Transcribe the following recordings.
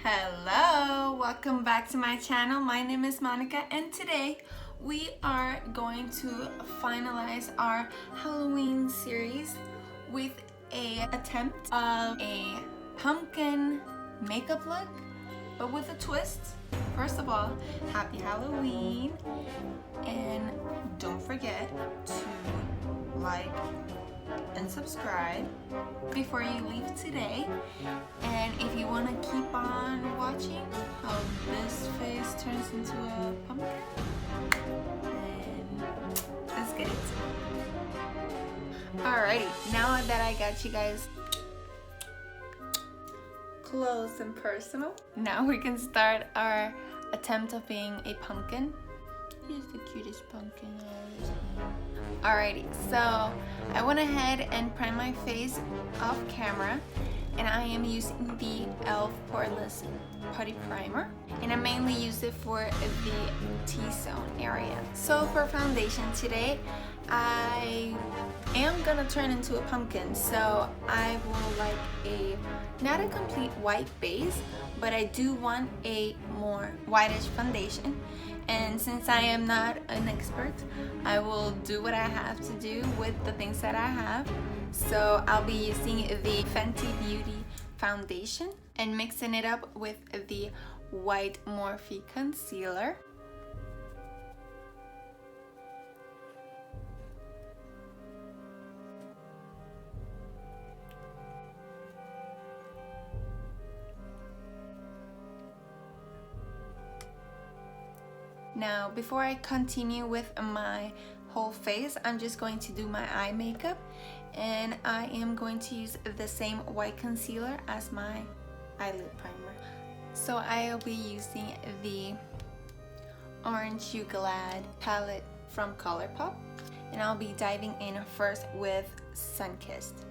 Hello, welcome back to my channel. My name is Monica and today we are going to finalize our Halloween series with a attempt of a pumpkin makeup look, but with a twist. First of all, happy Halloween, and don't forget to like and subscribe before you leave today. And if you want to keep on watching how this face turns into a pumpkin, then let's get it. Alrighty, now that I got you guys close and personal, now we can start our attempt of being a pumpkin. He's the cutest pumpkin I've ever seen. Alrighty, so I went ahead and primed my face off camera, and I am using the e.l.f. Poreless Putty Primer, and I mainly use it for the T-zone area. So for foundation today, I am gonna turn into a pumpkin, so I will like not a complete white base, but I do want a more whitish foundation. And since I am not an expert, I will do what I have to do with the things that I have. So I'll be using the Fenty Beauty foundation and mixing it up with the White Morphe concealer. Now, before I continue with my whole face, I'm just going to do my eye makeup, and I am going to use the same white concealer as my eyelid primer. So I'll be using the Orange You Glad palette from ColourPop, and I'll be diving in first with Sunkissed.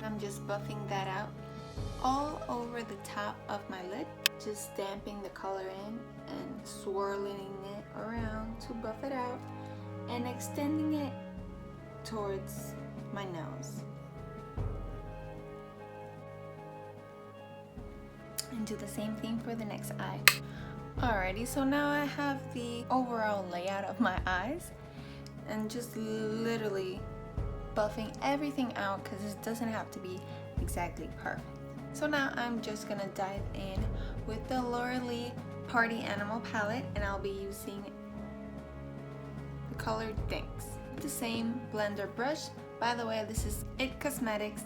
I'm just buffing that out all over the top of my lid, just damping the color in and swirling it around to buff it out and extending it towards my nose. And do the same thing for the next eye. Alrighty, so now I have the overall layout of my eyes, and just literally buffing everything out because it doesn't have to be exactly perfect. So now I'm just gonna dive in with the Laura Lee Party Animal palette, and I'll be using the color Dinks. The same blender brush. By the way, this is It Cosmetics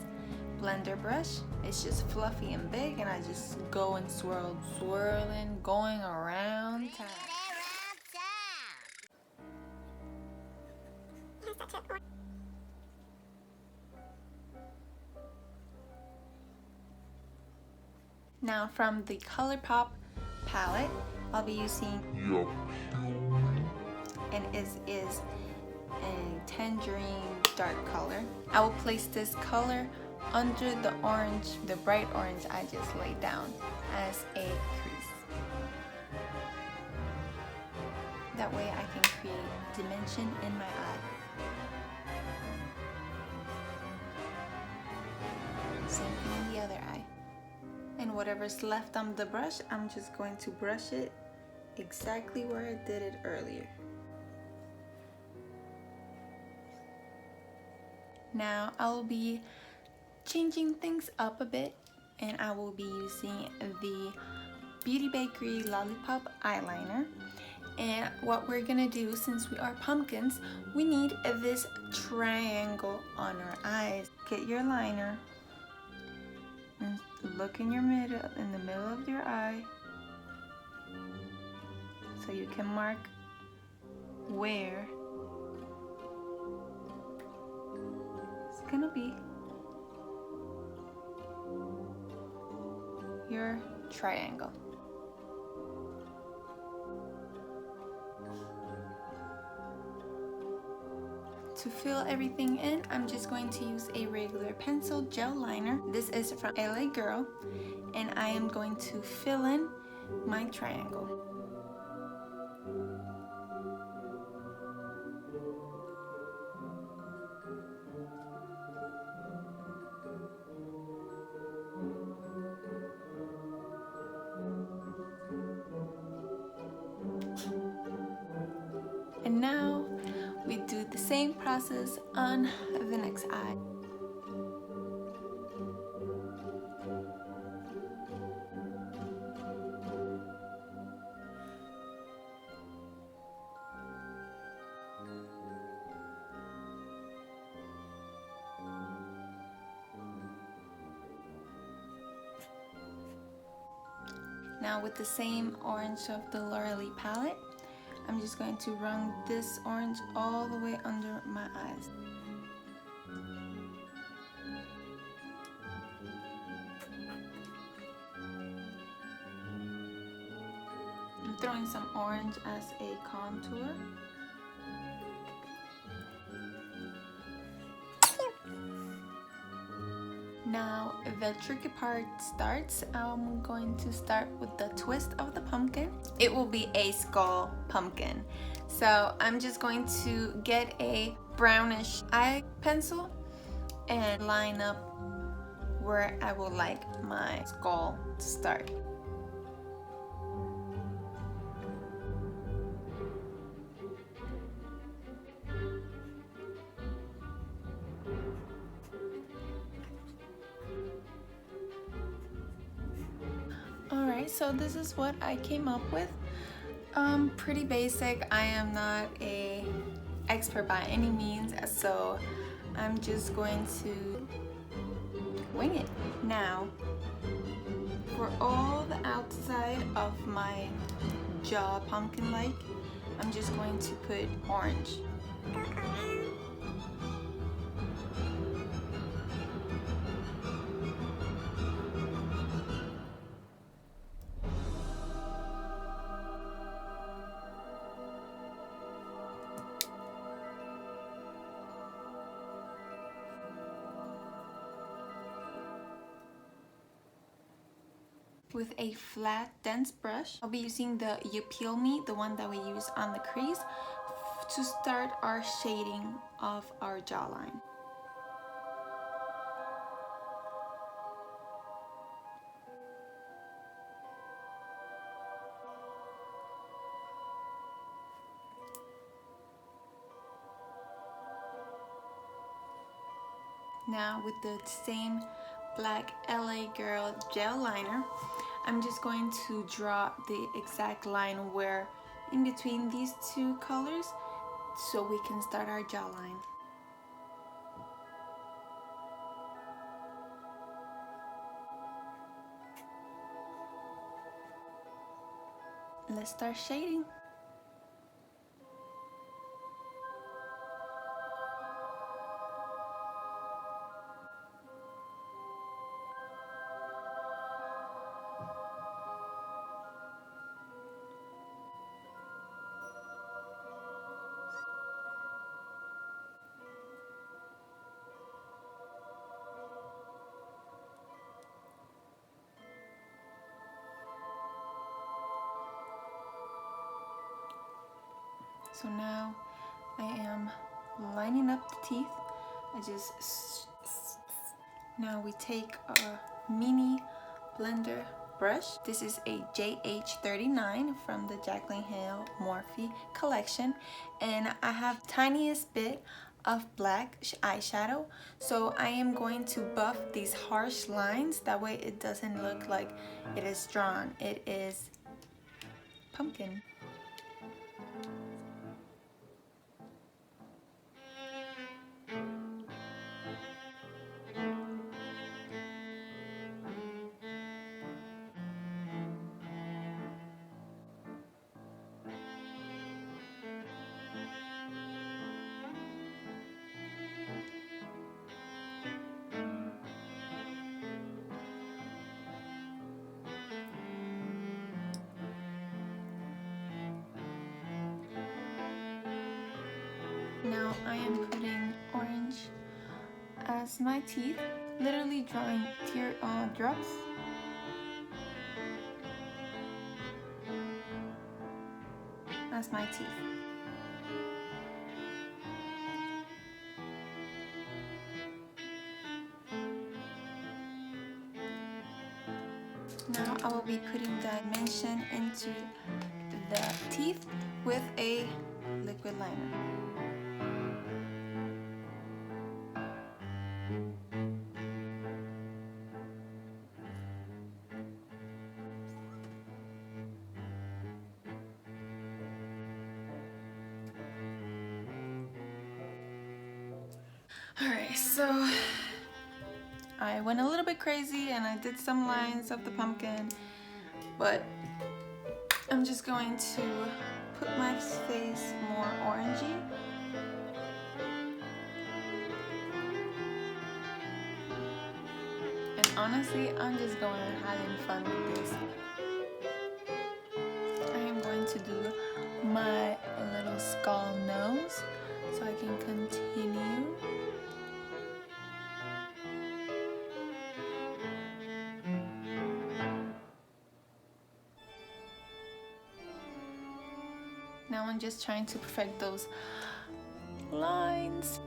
blender brush. It's just fluffy and big, and I just go and swirling, going around town. Now from the ColourPop palette, I'll be using and is a tangerine dark color. I will place this color under the orange, the bright orange I just laid down as a crease. That way I can create dimension in my eye. Same thing in the other eye. And whatever's left on the brush, I'm just going to brush it exactly where I did it earlier. Now I'll be changing things up a bit, and I will be using the Beauty Bakery Lollipop eyeliner. And what we're gonna do, since we are pumpkins, we need this triangle on our eyes. Get your liner and look in the middle of your eye, so you can mark where it's gonna be your triangle. To fill everything in, I'm just going to use a regular pencil gel liner. This is from LA Girl, and I am going to fill in my triangle. And now we do the same process on the next eye. Now with the same orange of the L'Oreal palette, I'm just going to run this orange all the way under my eyes. I'm throwing some orange as a contour. Now the tricky part starts. I'm going to start with the twist of the pumpkin. It will be a skull pumpkin. So I'm just going to get a brownish eye pencil and line up where I would like my skull to start. Alright, so this is what I came up with. Pretty basic. I am not a expert by any means, so I'm just going to wing it. Now, for all the outside of my jaw pumpkin-like, I'm just going to put orange. With a flat, dense brush, I'll be using the You Peel Me, the one that we use on the crease, to start our shading of our jawline. Now with the same black LA Girl gel liner, I'm just going to draw the exact line where in between these two colors so we can start our jawline. Let's start shading. So now I am lining up the teeth. Now we take a mini blender brush. This is a JH39 from the Jaclyn Hill Morphe collection, and I have tiniest bit of black eyeshadow, so I am going to buff these harsh lines. That way it doesn't look like it is drawn. It is pumpkin. Now I am putting orange as my teeth, literally drawing tear drops. As my teeth. Now I will be putting dimension into the teeth with a liquid liner. Alright, so I went a little bit crazy and I did some lines of the pumpkin, but I'm just going to put my face more orangey. And honestly, I'm just going and having fun with this. I am going to do my little skull nose so I can continue. Now I'm just trying to perfect those lines.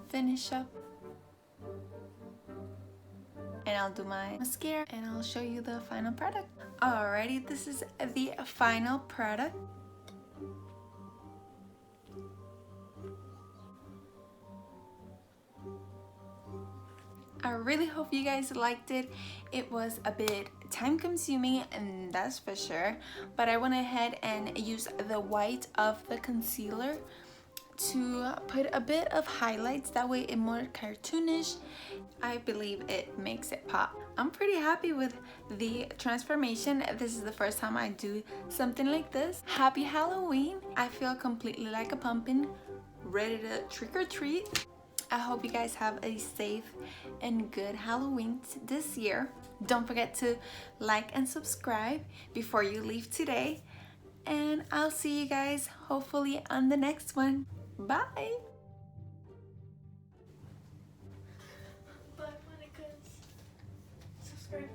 Finish up. And I'll do my mascara and I'll show you the final product. Alrighty, this is the final product. I really hope you guys liked it. It was a bit time consuming, and that's for sure, but I went ahead and used the white of the concealer to put a bit of highlights, that way it's more cartoonish. I believe it makes it pop. I'm pretty happy with the transformation. This is the first time I do something like this. Happy Halloween. I feel completely like a pumpkin, ready to trick or treat. I hope you guys have a safe and good Halloween this year. Don't forget to like and subscribe before you leave today. And I'll see you guys hopefully on the next one. Bye! Bye, Monica's subscribers.